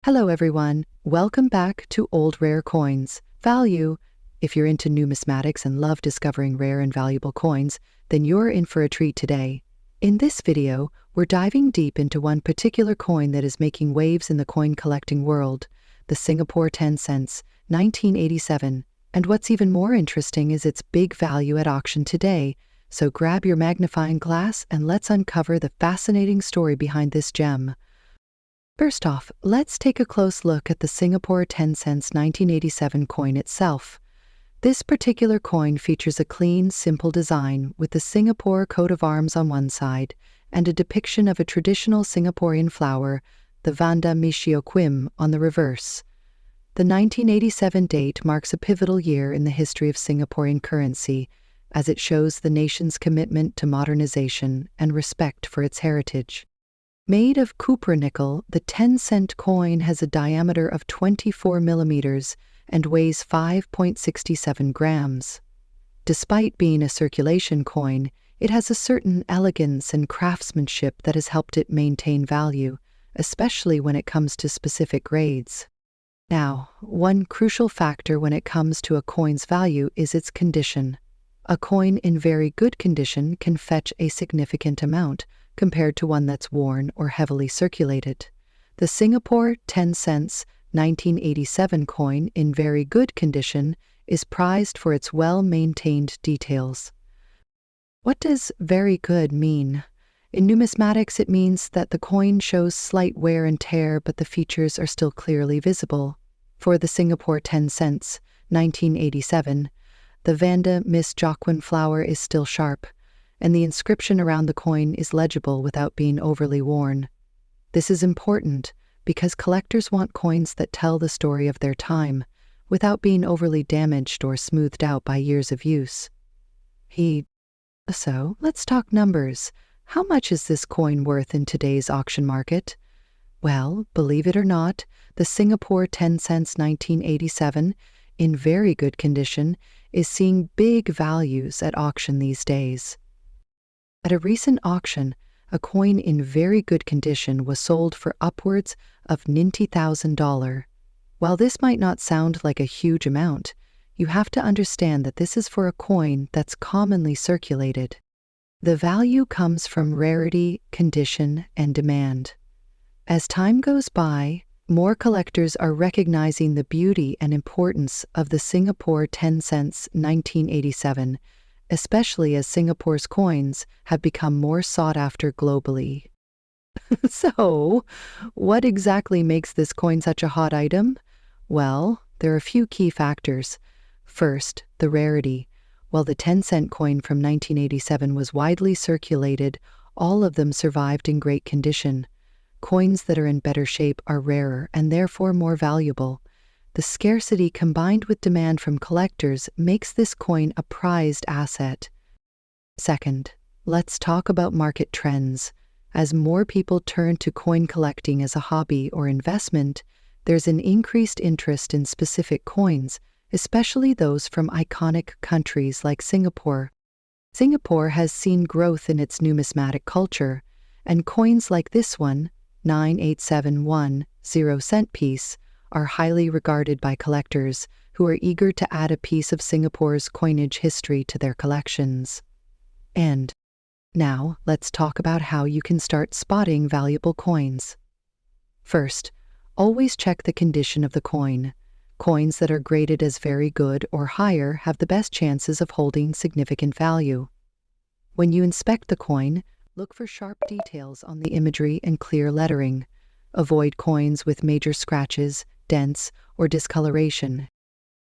Hello everyone, welcome back to Old Rare Coins. Value. If you're into numismatics and love discovering rare and valuable coins, then you're in for a treat today. In this video, we're diving deep into one particular coin that is making waves in the coin collecting world, the Singapore 10 cents, 1987. And what's even more interesting is its big value at auction today. So grab your magnifying glass and let's uncover the fascinating story behind this gem. First off, let's take a close look at the Singapore 10 cents 1987 coin itself. This particular coin features a clean, simple design with the Singapore coat of arms on one side and a depiction of a traditional Singaporean flower, the Vanda Michioquim, on the reverse. The 1987 date marks a pivotal year in the history of Singaporean currency, as it shows the nation's commitment to modernization and respect for its heritage. Made of cupronickel, the 10-cent coin has a diameter of 24 millimeters and weighs 5.67 grams. Despite being a circulation coin, it has a certain elegance and craftsmanship that has helped it maintain value, especially when it comes to specific grades. Now, one crucial factor when it comes to a coin's value is its condition. A coin in very good condition can fetch a significant amount, compared to one that's worn or heavily circulated. The Singapore 10 cents 1987 coin in very good condition is prized for its well-maintained details. What does very good mean? In numismatics, it means that the coin shows slight wear and tear, but the features are still clearly visible. For the Singapore 10 cents 1987, the Vanda Miss Joaquin flower is still sharp, and the inscription around the coin is legible without being overly worn. This is important because collectors want coins that tell the story of their time without being overly damaged or smoothed out by years of use. So, let's talk numbers. How much is this coin worth in today's auction market? Well, believe it or not, the Singapore 10 cents 1987, in very good condition, is seeing big values at auction these days. At a recent auction, a coin in very good condition was sold for upwards of $90,000. While this might not sound like a huge amount, you have to understand that this is for a coin that's commonly circulated. The value comes from rarity, condition, and demand. As time goes by, more collectors are recognizing the beauty and importance of the Singapore 10 cents 1987, especially as Singapore's coins have become more sought after globally. So, what exactly makes this coin such a hot item? Well, there are a few key factors. First, the rarity. While the 10-cent coin from 1987 was widely circulated, all of them survived in great condition. Coins that are in better shape are rarer and therefore more valuable. The scarcity combined with demand from collectors makes this coin a prized asset. Second, let's talk about market trends. As more people turn to coin collecting as a hobby or investment, there's an increased interest in specific coins, especially those from iconic countries like Singapore. Singapore has seen growth in its numismatic culture, and coins like this one, 9871 0-cent piece, are highly regarded by collectors who are eager to add a piece of Singapore's coinage history to their collections. And now, let's talk about how you can start spotting valuable coins. First, always check the condition of the coin. Coins that are graded as very good or higher have the best chances of holding significant value. When you inspect the coin, look for sharp details on the imagery and clear lettering. Avoid coins with major scratches, dents, or discoloration.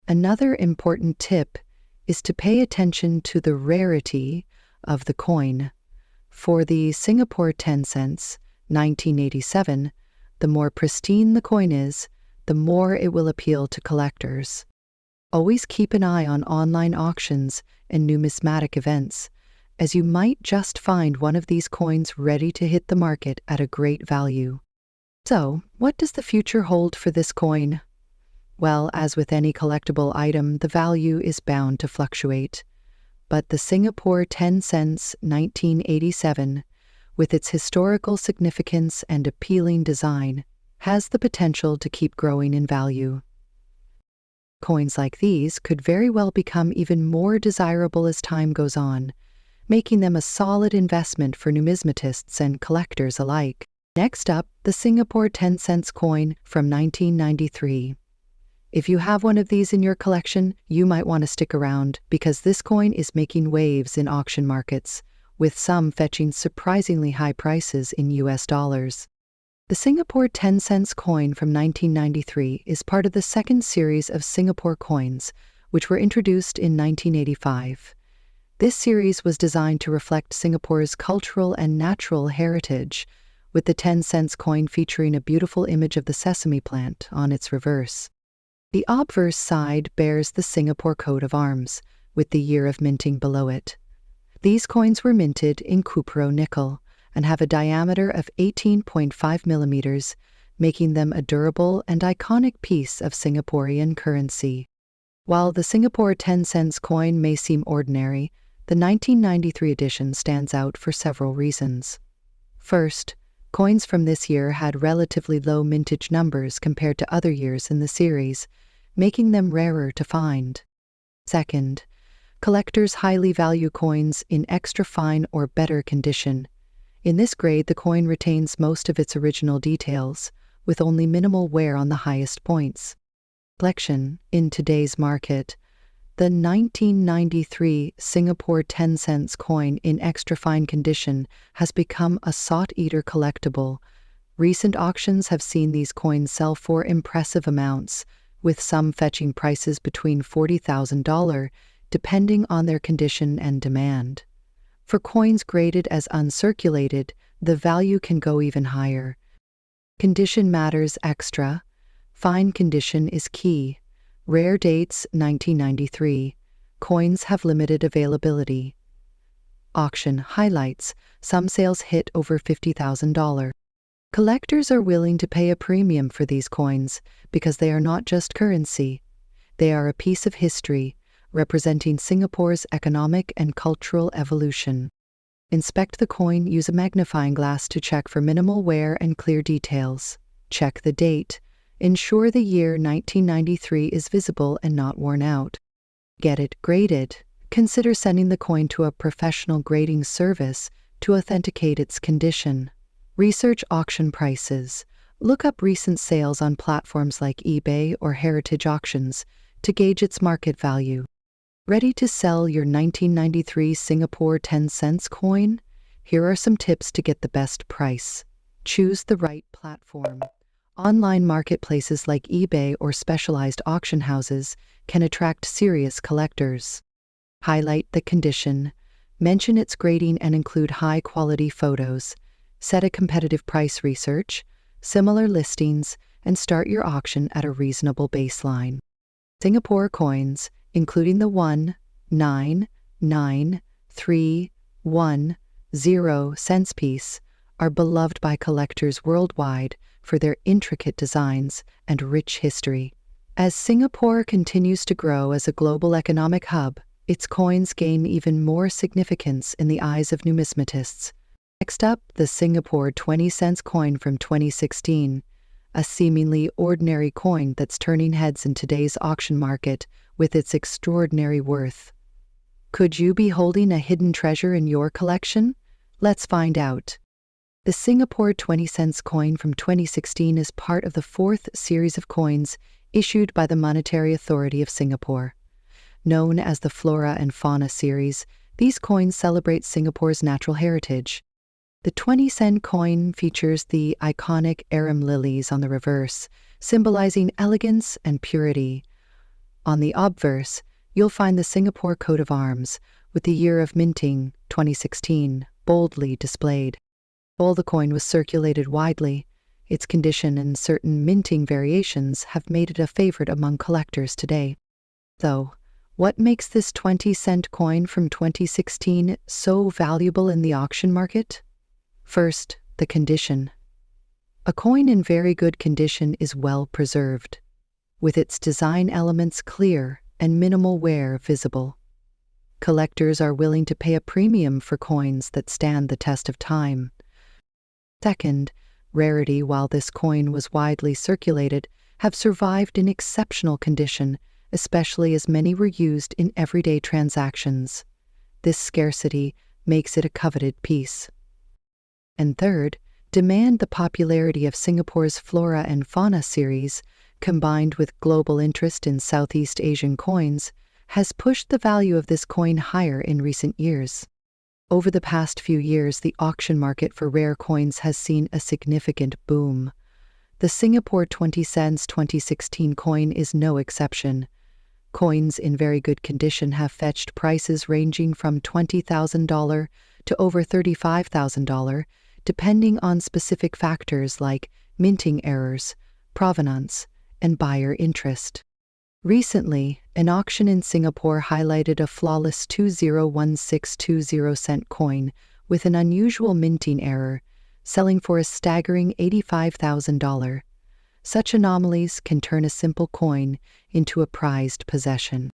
Another important tip is to pay attention to the rarity of the coin. For the Singapore 10 cents 1987, the more pristine the coin is, the more it will appeal to collectors. Always keep an eye on online auctions and numismatic events, as you might just find one of these coins ready to hit the market at a great value. So, what does the future hold for this coin? Well, as with any collectible item, the value is bound to fluctuate. But the Singapore 10 cents 1987, with its historical significance and appealing design, has the potential to keep growing in value. Coins like these could very well become even more desirable as time goes on, making them a solid investment for numismatists and collectors alike. Next up, the Singapore 10 cents coin from 1993. If you have one of these in your collection, you might want to stick around because this coin is making waves in auction markets, with some fetching surprisingly high prices in US dollars. The Singapore 10 cents coin from 1993 is part of the second series of Singapore coins, which were introduced in 1985. This series was designed to reflect Singapore's cultural and natural heritage, with the 10 cents coin featuring a beautiful image of the sesame plant on its reverse. The obverse side bears the Singapore coat of arms, with the year of minting below it. These coins were minted in cupro nickel and have a diameter of 18.5 millimeters, making them a durable and iconic piece of Singaporean currency. While the Singapore 10 cents coin may seem ordinary, the 1993 edition stands out for several reasons. First, coins from this year had relatively low mintage numbers compared to other years in the series, making them rarer to find. Second, collectors highly value coins in extra fine or better condition. In this grade, the coin retains most of its original details, with only minimal wear on the highest points. Collection in today's market. The 1993 Singapore 10 cents coin in extra fine condition has become a sought-eater collectible. Recent auctions have seen these coins sell for impressive amounts, with some fetching prices between $40,000, depending on their condition and demand. For coins graded as uncirculated, the value can go even higher. Condition matters extra. Fine condition is key. Rare dates 1993. Coins have limited availability. Auction highlights. Some sales hit over $50,000. Collectors are willing to pay a premium for these coins because they are not just currency. They are a piece of history, representing Singapore's economic and cultural evolution. Inspect the coin, use a magnifying glass to check for minimal wear and clear details. Check the date. Ensure the year 1993 is visible and not worn out. Get it graded. Consider sending the coin to a professional grading service to authenticate its condition. Research auction prices. Look up recent sales on platforms like eBay or Heritage Auctions to gauge its market value. Ready to sell your 1993 Singapore 10 cents coin? Here are some tips to get the best price. Choose the right platform. Online marketplaces like eBay or specialized auction houses can attract serious collectors. Highlight the condition. Mention its grading and include high-quality photos. Set a competitive price research, similar listings, and start your auction at a reasonable baseline. Singapore coins, including the 199,310 cents piece, are beloved by collectors worldwide for their intricate designs and rich history. As Singapore continues to grow as a global economic hub, its coins gain even more significance in the eyes of numismatists. Next up, the Singapore 20 cents coin from 2016, a seemingly ordinary coin that's turning heads in today's auction market with its extraordinary worth. Could you be holding a hidden treasure in your collection? Let's find out. The Singapore 20 cents coin from 2016 is part of the fourth series of coins issued by the Monetary Authority of Singapore. Known as the Flora and Fauna series, these coins celebrate Singapore's natural heritage. The 20-cent coin features the iconic arum lilies on the reverse, symbolizing elegance and purity. On the obverse, you'll find the Singapore coat of arms, with the year of minting, 2016, boldly displayed. While the coin was circulated widely, its condition and certain minting variations have made it a favorite among collectors today. Though, what makes this 20-cent coin from 2016 so valuable in the auction market? First, the condition. A coin in very good condition is well preserved, with its design elements clear and minimal wear visible. Collectors are willing to pay a premium for coins that stand the test of time. Second, rarity while this coin was widely circulated, have survived in exceptional condition, especially as many were used in everyday transactions. This scarcity makes it a coveted piece. And third, demand. The popularity of Singapore's Flora and Fauna series, combined with global interest in Southeast Asian coins, has pushed the value of this coin higher in recent years. Over the past few years, the auction market for rare coins has seen a significant boom. The Singapore 20 cents 2016 coin is no exception. Coins in very good condition have fetched prices ranging from $20,000 to over $35,000, depending on specific factors like minting errors, provenance, and buyer interest. Recently, an auction in Singapore highlighted a flawless 201620 cent coin with an unusual minting error, selling for a staggering $85,000. Such anomalies can turn a simple coin into a prized possession.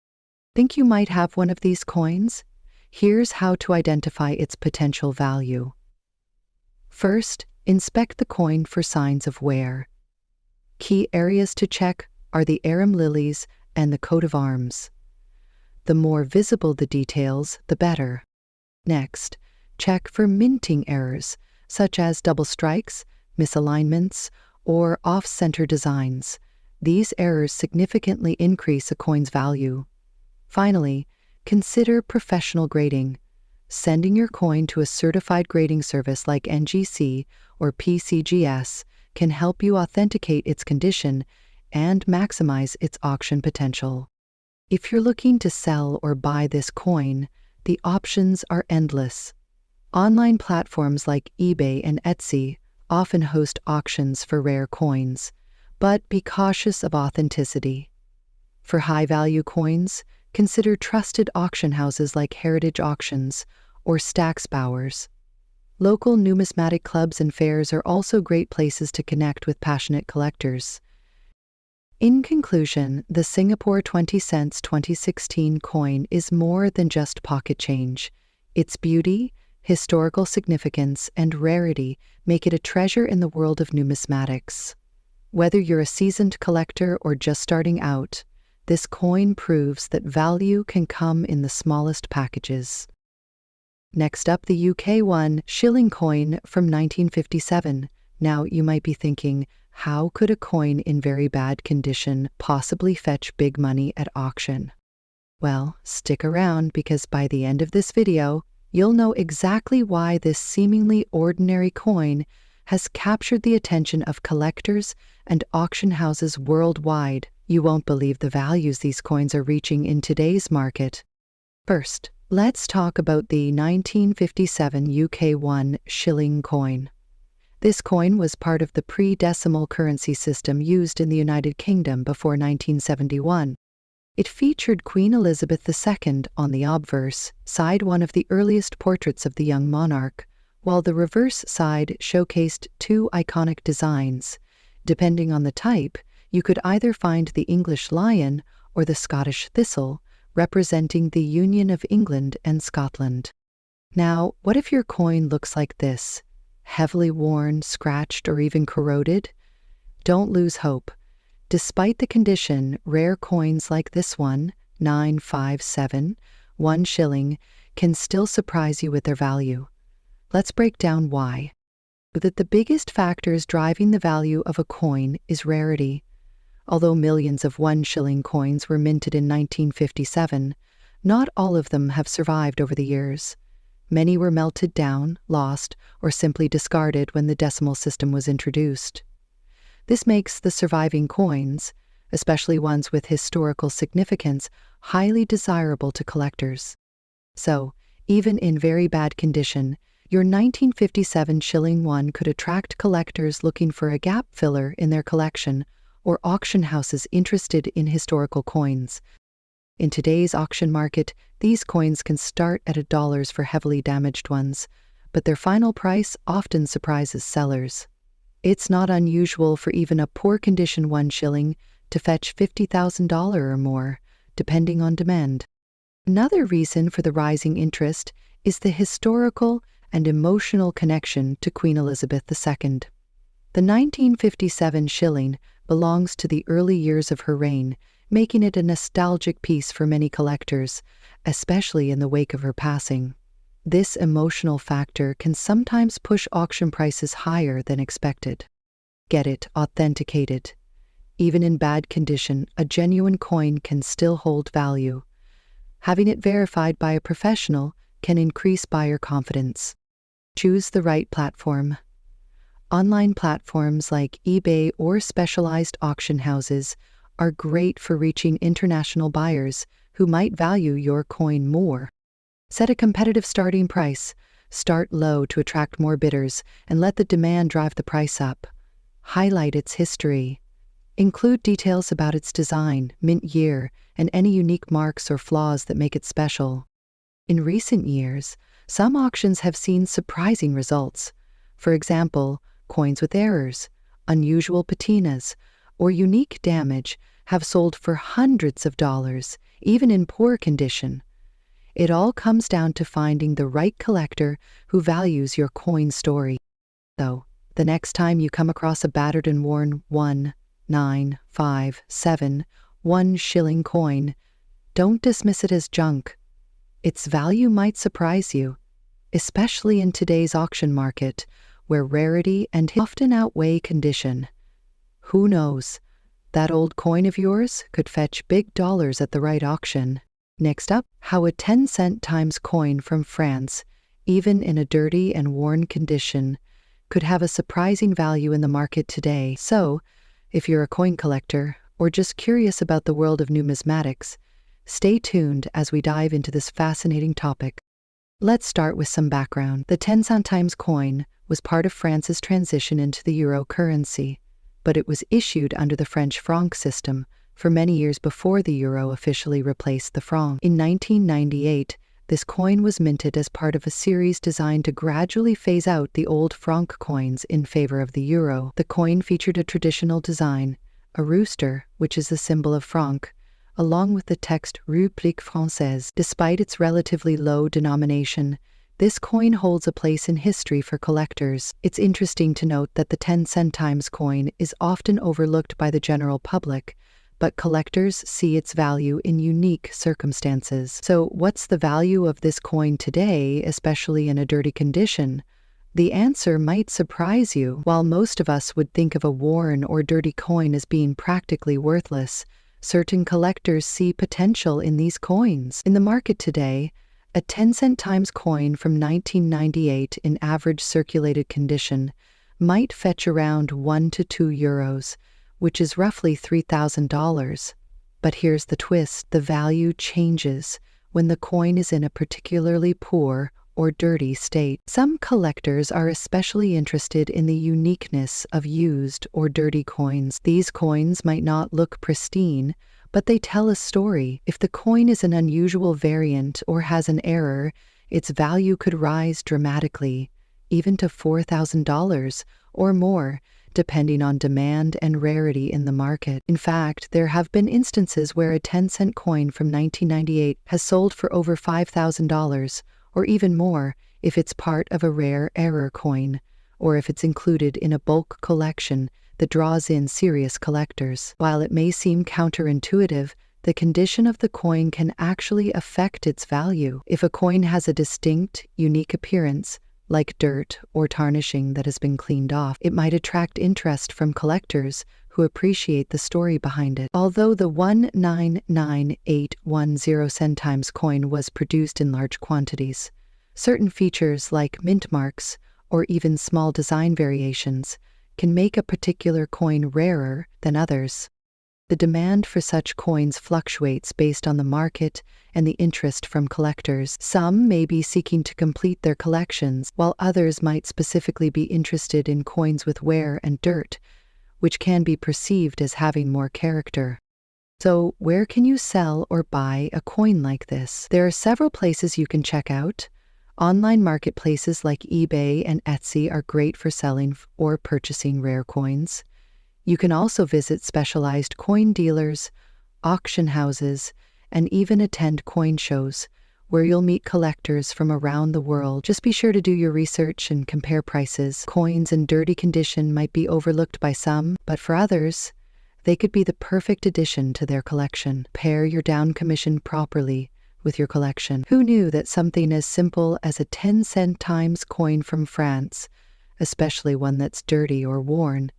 Think you might have one of these coins? Here's how to identify its potential value. First, inspect the coin for signs of wear. Key areas to check are the arum lilies and the coat of arms. The more visible the details, the better. Next, check for minting errors, such as double strikes, misalignments, or off-center designs. These errors significantly increase a coin's value. Finally, consider professional grading. Sending your coin to a certified grading service like NGC or PCGS can help you authenticate its condition and maximize its auction potential. If you're looking to sell or buy this coin, the options are endless. Online platforms like eBay and Etsy often host auctions for rare coins, but be cautious of authenticity. For high-value coins, consider trusted auction houses like Heritage Auctions or Stax Bowers. Local numismatic clubs and fairs are also great places to connect with passionate collectors. In conclusion, the Singapore 20 cents 2016 coin is more than just pocket change. Its beauty, historical significance, and rarity make it a treasure in the world of numismatics. Whether you're a seasoned collector or just starting out, this coin proves that value can come in the smallest packages. Next up, the UK shilling coin from 1957. Now, you might be thinking, how could a coin in very bad condition possibly fetch big money at auction? Well, stick around because by the end of this video, you'll know exactly why this seemingly ordinary coin has captured the attention of collectors and auction houses worldwide. You won't believe the values these coins are reaching in today's market. First, let's talk about the 1957 UK shilling coin. This coin was part of the pre-decimal currency system used in the United Kingdom before 1971. It featured Queen Elizabeth II on the obverse side, one of the earliest portraits of the young monarch, while the reverse side showcased two iconic designs. Depending on the type, you could either find the English lion or the Scottish thistle, representing the Union of England and Scotland. Now, what if your coin looks like this? Heavily worn, scratched, or even corroded? Don't lose hope. Despite the condition, rare coins like this one, 957, 1 shilling, can still surprise you with their value. Let's break down why. That the biggest factors driving the value of a coin is rarity. Although millions of 1 shilling coins were minted in 1957, not all of them have survived over the years. Many were melted down, lost, or simply discarded when the decimal system was introduced. This makes the surviving coins, especially ones with historical significance, highly desirable to collectors. So, even in very bad condition, your 1957 shilling one could attract collectors looking for a gap filler in their collection or auction houses interested in historical coins. In today's auction market, these coins can start at $1 for heavily damaged ones, but their final price often surprises sellers. It's not unusual for even a poor condition 1 shilling to fetch $50,000 or more, depending on demand. Another reason for the rising interest is the historical and emotional connection to Queen Elizabeth II. The 1957 shilling belongs to the early years of her reign, making it a nostalgic piece for many collectors, especially in the wake of her passing. This emotional factor can sometimes push auction prices higher than expected. Get it authenticated. Even in bad condition, a genuine coin can still hold value. Having it verified by a professional can increase buyer confidence. Choose the right platform. Online platforms like eBay or specialized auction houses are great for reaching international buyers who might value your coin more. Set a competitive starting price. Start low to attract more bidders and let the demand drive the price up. Highlight its history. Include details about its design, mint year, and any unique marks or flaws that make it special. In recent years, some auctions have seen surprising results. For example, coins with errors, unusual patinas, or unique damage have sold for hundreds of dollars, even in poor condition. It all comes down to finding the right collector who values your coin story. So, the next time you come across a battered and worn 1,957 1 shilling coin, don't dismiss it as junk. Its value might surprise you, especially in today's auction market, where rarity and often outweigh condition. Who knows? That old coin of yours could fetch big dollars at the right auction. Next up, how a 10 centimes coin from France, even in a dirty and worn condition, could have a surprising value in the market today. So, if you're a coin collector or just curious about the world of numismatics, stay tuned as we dive into this fascinating topic. Let's start with some background. The 10 centimes coin was part of France's transition into the euro currency, but it was issued under the French franc system for many years before the euro officially replaced the franc. In 1998, this coin was minted as part of a series designed to gradually phase out the old franc coins in favor of the euro. The coin featured a traditional design, a rooster, which is the symbol of franc, along with the text République Française. Despite its relatively low denomination, this coin holds a place in history for collectors. It's interesting to note that the 10 centimes coin is often overlooked by the general public, but collectors see its value in unique circumstances. So, what's the value of this coin today, especially in a dirty condition? The answer might surprise you. While most of us would think of a worn or dirty coin as being practically worthless, certain collectors see potential in these coins. In the market today, a 10 centimes coin from 1998 in average circulated condition might fetch around €1 to €2, which is roughly $3,000. But here's the twist: the value changes when the coin is in a particularly poor or dirty state. Some collectors are especially interested in the uniqueness of used or dirty coins. These coins might not look pristine, but they tell a story. If the coin is an unusual variant or has an error, its value could rise dramatically, even to $4,000 or more, depending on demand and rarity in the market. In fact, there have been instances where a 10-cent coin from 1998 has sold for over $5,000, or even more if it's part of a rare error coin, or if it's included in a bulk collection that draws in serious collectors. While it may seem counterintuitive, the condition of the coin can actually affect its value. If a coin has a distinct, unique appearance, like dirt or tarnishing that has been cleaned off, it might attract interest from collectors who appreciate the story behind it. Although the 199810 centimes coin was produced in large quantities, certain features like mint marks or even small design variations can make a particular coin rarer than others. The demand for such coins fluctuates based on the market and the interest from collectors. Some may be seeking to complete their collections, while others might specifically be interested in coins with wear and dirt, which can be perceived as having more character. So, where can you sell or buy a coin like this? There are several places you can check out. Online marketplaces like eBay and Etsy are great for selling or purchasing rare coins. You can also visit specialized coin dealers, auction houses, and even attend coin shows, where you'll meet collectors from around the world. Just be sure to do your research and compare prices. Coins in dirty condition might be overlooked by some, but for others, they could be the perfect addition to their collection. Pair your down commission properly with your collection. Who knew that something as simple as a 10 centimes coin from France, especially one that's dirty or worn,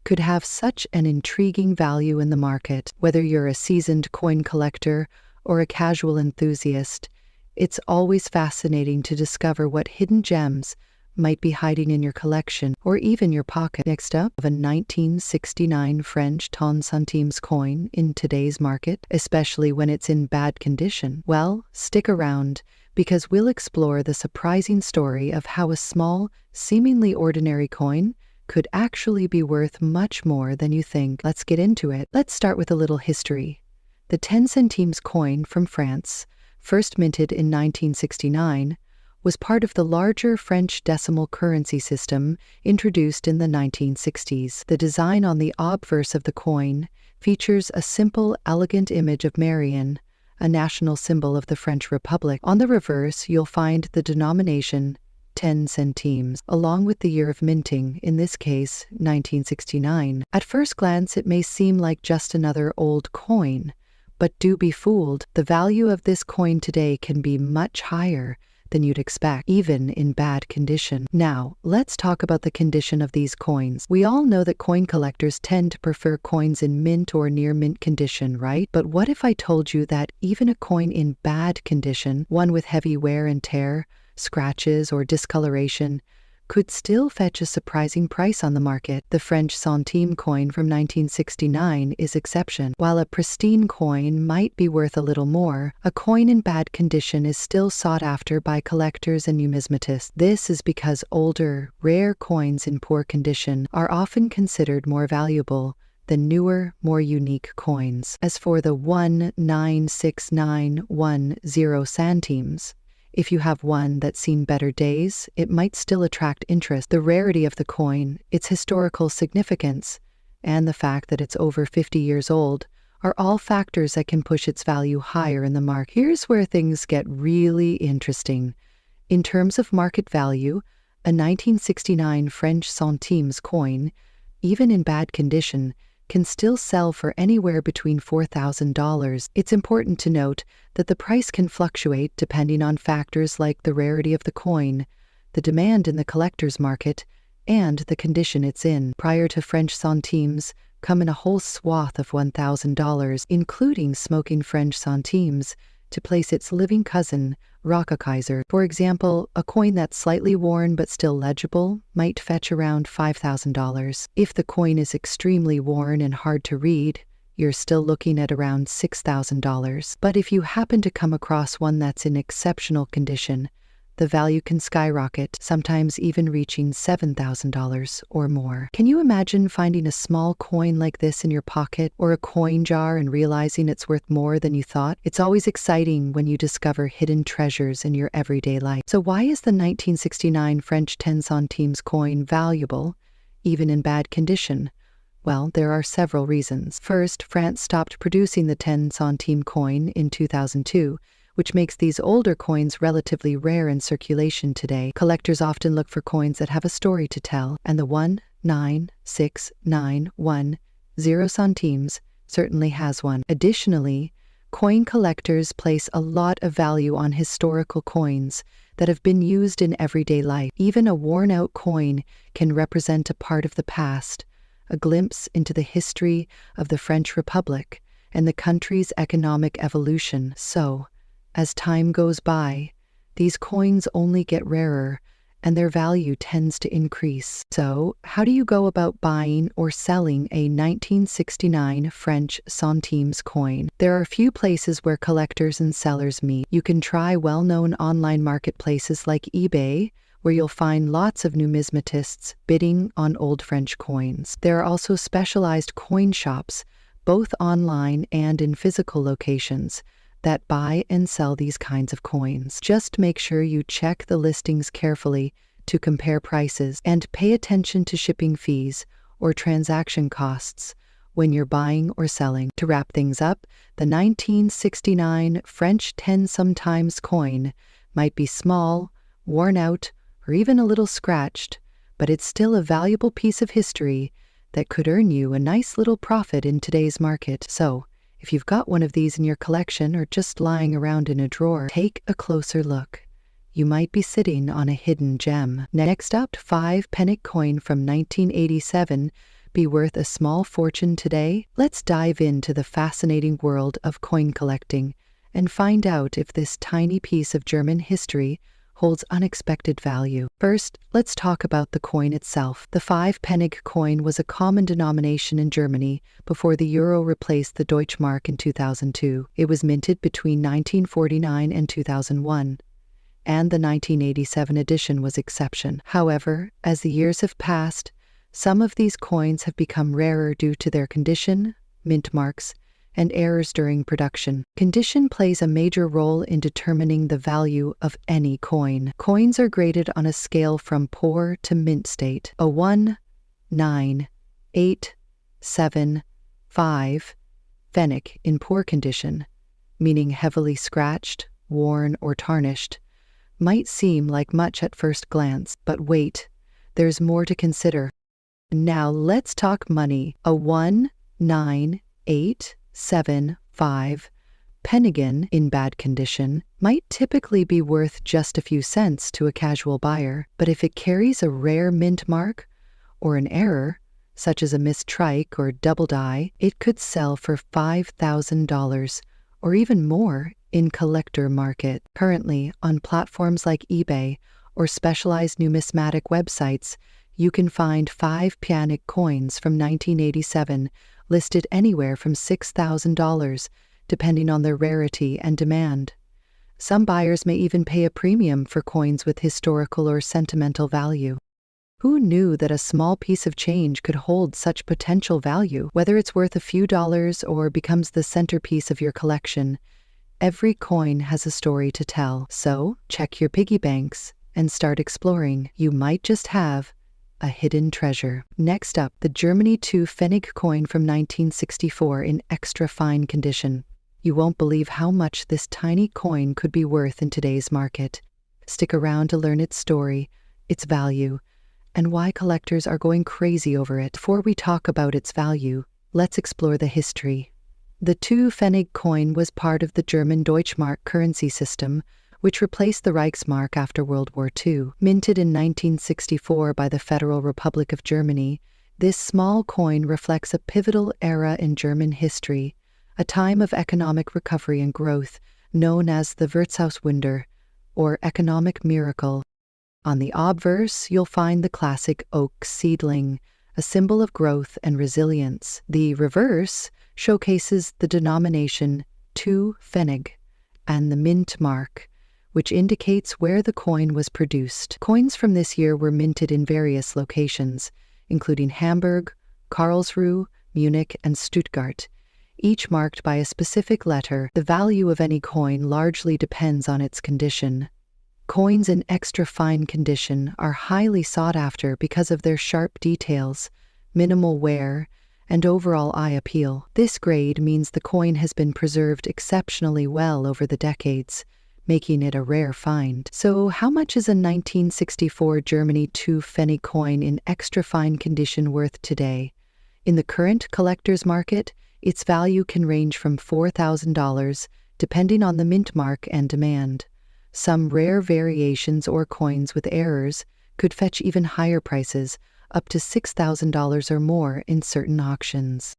could have such an intriguing value in the market? Whether you're a seasoned coin collector or a casual enthusiast, it's always fascinating to discover what hidden gems might be hiding in your collection or even your pocket. Next up, a 1969 French 10 centimes coin in today's market, especially when it's in bad condition. Well, stick around, because we'll explore the surprising story of how a small, seemingly ordinary coin could actually be worth much more than you think. Let's get into it. Let's start with a little history. The 10 centimes coin from France, first minted in 1969, was part of the larger French decimal currency system introduced in the 1960s. The design on the obverse of the coin features a simple, elegant image of Marion, a national symbol of the French Republic. On the reverse, you'll find the denomination 10 centimes, along with the year of minting, in this case, 1969. At first glance, it may seem like just another old coin, but do be fooled. The value of this coin today can be much higher than you'd expect, even in bad condition. Now, let's talk about the condition of these coins. We all know that coin collectors tend to prefer coins in mint or near mint condition, right? But what if I told you that even a coin in bad condition, one with heavy wear and tear, scratches, or discoloration, could still fetch a surprising price on the market? The French centime coin from 1969 is exception. While a pristine coin might be worth a little more, a coin in bad condition is still sought after by collectors and numismatists. This is because older, rare coins in poor condition are often considered more valuable than newer, more unique coins. As for the 196910 centimes, if you have one that's seen better days, it might still attract interest. The rarity of the coin, its historical significance, and the fact that it's over 50 years old are all factors that can push its value higher in the market. Here's where things get really interesting. In terms of market value, a 1969 French centimes coin, even in bad condition, can still sell for anywhere between $4,000. It's important to note that the price can fluctuate depending on factors like the rarity of the coin, the demand in the collector's market, and the condition it's in. Prior to French centimes come in a whole swath of $1,000, including smoking French centimes, to place its living cousin, Kaiser. For example, a coin that's slightly worn but still legible might fetch around $5,000. If the coin is extremely worn and hard to read, you're still looking at around $6,000. But if you happen to come across one that's in exceptional condition, the value can skyrocket, sometimes even reaching $7,000 or more. Can you imagine finding a small coin like this in your pocket or a coin jar and realizing it's worth more than you thought? It's always exciting when you discover hidden treasures in your everyday life. So why is the 1969 French 10 centimes coin valuable, even in bad condition? Well, there are several reasons. First, France stopped producing the 10 centime coin in 2002, which makes these older coins relatively rare in circulation today. Collectors often look for coins that have a story to tell, and the 196910 centimes certainly has one. Additionally, coin collectors place a lot of value on historical coins that have been used in everyday life. Even a worn-out coin can represent a part of the past, a glimpse into the history of the French Republic and the country's economic evolution. So, as time goes by, these coins only get rarer, and their value tends to increase. So, how do you go about buying or selling a 1969 French centimes coin? There are a few places where collectors and sellers meet. You can try well-known online marketplaces like eBay, where you'll find lots of numismatists bidding on old French coins. There are also specialized coin shops, both online and in physical locations, that buy and sell these kinds of coins. Just make sure you check the listings carefully to compare prices and pay attention to shipping fees or transaction costs when you're buying or selling. To wrap things up, the 1969 French 10 centimes coin might be small, worn out, or even a little scratched, but it's still a valuable piece of history that could earn you a nice little profit in today's market. So, if you've got one of these in your collection or just lying around in a drawer, take a closer look. You might be sitting on a hidden gem. Next up, 5 pfennig coin from 1987 be worth a small fortune today? Let's dive into the fascinating world of coin collecting and find out if this tiny piece of German history holds unexpected value. First, let's talk about the coin itself. The 5 pfennig coin was a common denomination in Germany before the euro replaced the Deutschmark in 2002. It was minted between 1949 and 2001, and the 1987 edition was exception. However, as the years have passed, some of these coins have become rarer due to their condition, mint marks, and errors during production. Condition plays a major role in determining the value of any coin. Coins are graded on a scale from poor to mint state. A 1, 9, 8, 7, 5 pfennig in poor condition, meaning heavily scratched, worn, or tarnished, might seem like much at first glance, but wait, there's more to consider. Now let's talk money. A 1, 9, 8, 7, 5 pfennig in bad condition might typically be worth just a few cents to a casual buyer, but if it carries a rare mint mark or an error, such as a missed trike or double die, it could sell for $5,000 or even more in collector market. Currently, on platforms like eBay or specialized numismatic websites, you can find 5 pfennig coins from 1987 listed anywhere from $6,000, depending on their rarity and demand. Some buyers may even pay a premium for coins with historical or sentimental value. Who knew that a small piece of change could hold such potential value? Whether it's worth a few dollars or becomes the centerpiece of your collection, every coin has a story to tell. So, check your piggy banks and start exploring. You might just have a hidden treasure. Next up, the Germany 2 pfennig coin from 1964 in extra fine condition. You won't believe how much this tiny coin could be worth in today's market. Stick around to learn its story, its value, and why collectors are going crazy over it. Before we talk about its value, let's explore the history. The 2 pfennig coin was part of the German Deutschmark currency system, which replaced the Reichsmark after World War II. Minted in 1964 by the Federal Republic of Germany, this small coin reflects a pivotal era in German history, a time of economic recovery and growth, known as the Wirtschaftswunder, or economic miracle. On the obverse, you'll find the classic oak seedling, a symbol of growth and resilience. The reverse showcases the denomination 2 pfennig and the mint mark, which indicates where the coin was produced. Coins from this year were minted in various locations, including Hamburg, Karlsruhe, Munich, and Stuttgart, each marked by a specific letter. The value of any coin largely depends on its condition. Coins in extra fine condition are highly sought after because of their sharp details, minimal wear, and overall eye appeal. This grade means the coin has been preserved exceptionally well over the decades, making it a rare find. So, how much is a 1964 Germany 2 pfennig coin in extra fine condition worth today? In the current collector's market, its value can range from $4,000, depending on the mint mark and demand. Some rare variations or coins with errors could fetch even higher prices, up to $6,000 or more in certain auctions.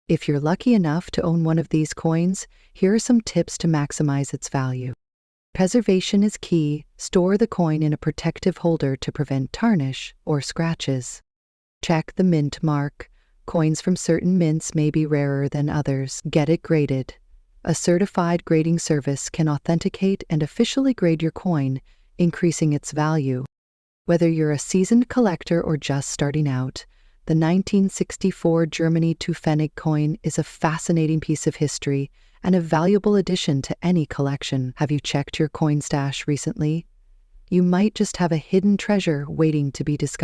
If you're lucky enough to own one of these coins, here are some tips to maximize its value. Preservation is key. Store the coin in a protective holder to prevent tarnish or scratches. Check the mint mark. Coins from certain mints may be rarer than others. Get it graded. A certified grading service can authenticate and officially grade your coin, increasing its value. Whether you're a seasoned collector or just starting out, the 1964 Germany 2 pfennig coin is a fascinating piece of history and a valuable addition to any collection. Have you checked your coin stash recently? You might just have a hidden treasure waiting to be discovered.